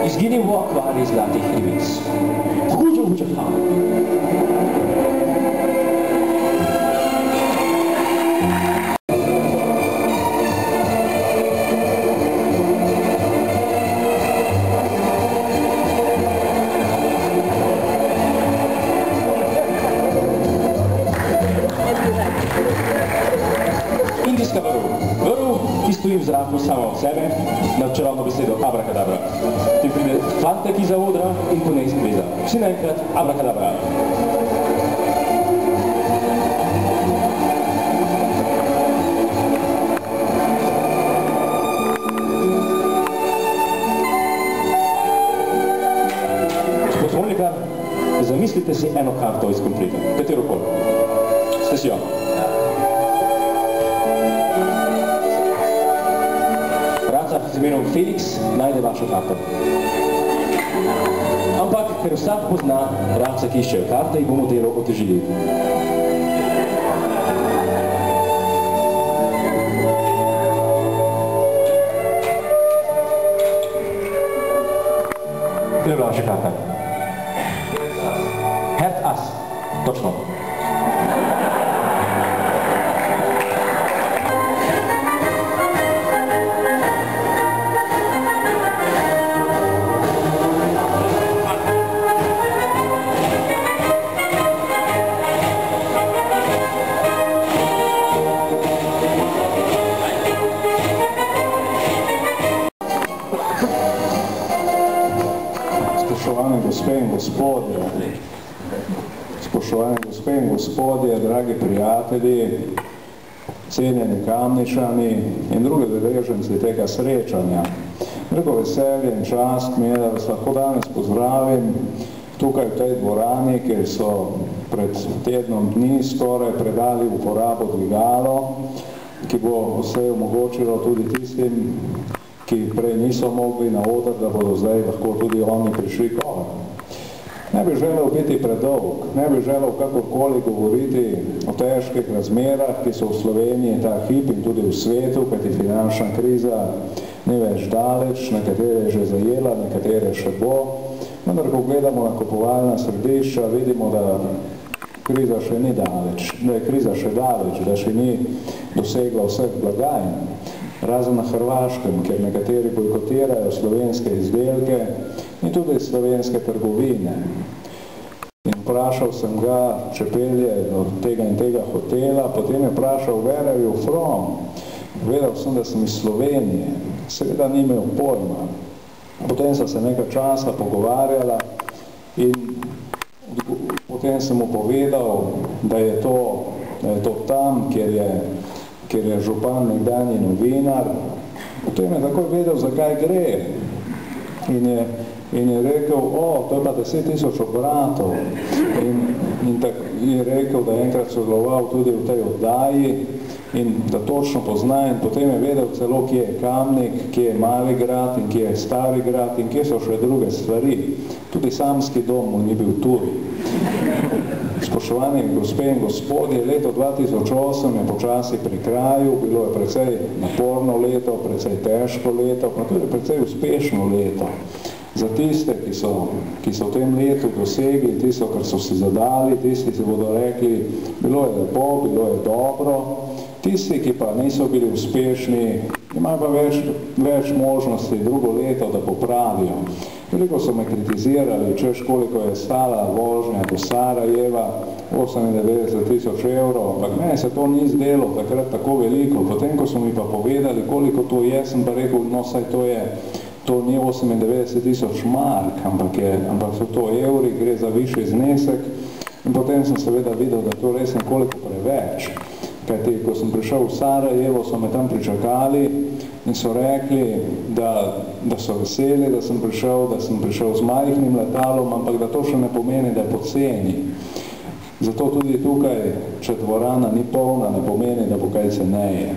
Izginil v akvarij zlatih ribic. Huđo, huđo, Indijska vrv, ki stoji v zraku samo od sebe, na čarovno besedo abrakadabra. Ti pride fantek iza odra in po njej spleza. Vsi naenkrat abrakadabra. Gospod Holnikar, zamislite si eno karto iz kompleta. Katero koli. Ste si jo? Z imenom Felix najde vašo karto. Ampak, ker vsak pozna vrabca, ki iščejo karte, jih bomo delo otežili. To je vaša karta. Het as. Točno. Spoštovane gospe in gospodje, dragi prijatelji, cenjeni Kamničani in drugi udeleženci tega srečanja. Veliko veselje in čast mi je, da vas lahko danes pozdravim tukaj v tej dvorani, kjer so pred tednom dni skoraj predali uporabo dvigalo, ki bo vse omogočilo tudi tistim, ki prej niso mogli na oder, da bodo zdaj lahko tudi oni prišli korak. Ne bi želel biti predolg, ne bi želel kakorkoli govoriti o težkih razmerah, ki so v Sloveniji ta hip in tudi v svetu, kajti finančna kriza ni več daleč, nekatere je že zajela, nekatere še bo. Vendar, ko gledamo na kupovalna središča, vidimo, da kriza še ni daleč, da je kriza še daleč, da še ni dosegla vseh blagajn. Razen na Hrvaškem, kjer nekateri bojkotirajo slovenske izdelke in tudi slovenske trgovine. In vprašal sem ga, če pelje do tega in tega hotela, potem je vprašal, where are you from? Vedel sem, da sem iz Slovenije, seveda ni imel pojma. Potem sem se nekaj časa pogovarjala in potem sem mu povedal, da je to tam, kjer je župan nekdanji novinar. Potem je takoj vedel, zakaj gre. In je rekel, to je pa 10.000 obratov. In je rekel, da je enkrat sodeloval tudi v tej oddaji in da točno pozna. In potem je vedel celo, kje je Kamnik, kje je Mali grad in kje je Stari grad in kje so še druge stvari. Tudi samski dom mu ni bil tuj. Spoštovani gospe in gospodje, leto 2008 je počasi pri kraju, bilo je precej naporno leto, precej težko leto, pa tudi precej uspešno leto. Za tiste, ki so v tem letu dosegli tisto, kar so si zadali, tisti si bodo rekli, bilo je lepo, bilo je dobro. Tisti, ki pa niso bili uspešni, imajo pa več možnosti drugo leto, da popravijo. Veliko so me kritizirali, češ koliko je stala vožnja do Sarajeva, 98.000 evrov, ampak meni se to ni zdelo takrat tako veliko. Potem, ko so mi pa povedali, koliko to je, sem pa rekel, no saj to ni 98.000 mark, ampak so to evri, gre za višji znesek. In potem sem seveda videl, da to res nekoliko preveč. Kajti, ko sem prišel v Sarajevo, so me tam pričakali in so rekli, da so veseli, da sem prišel z majhnim letalom, ampak da to še ne pomeni, da je poceni. Zato tudi tukaj, če dvorana ni polna, ne pomeni, da bo kaj ceneje.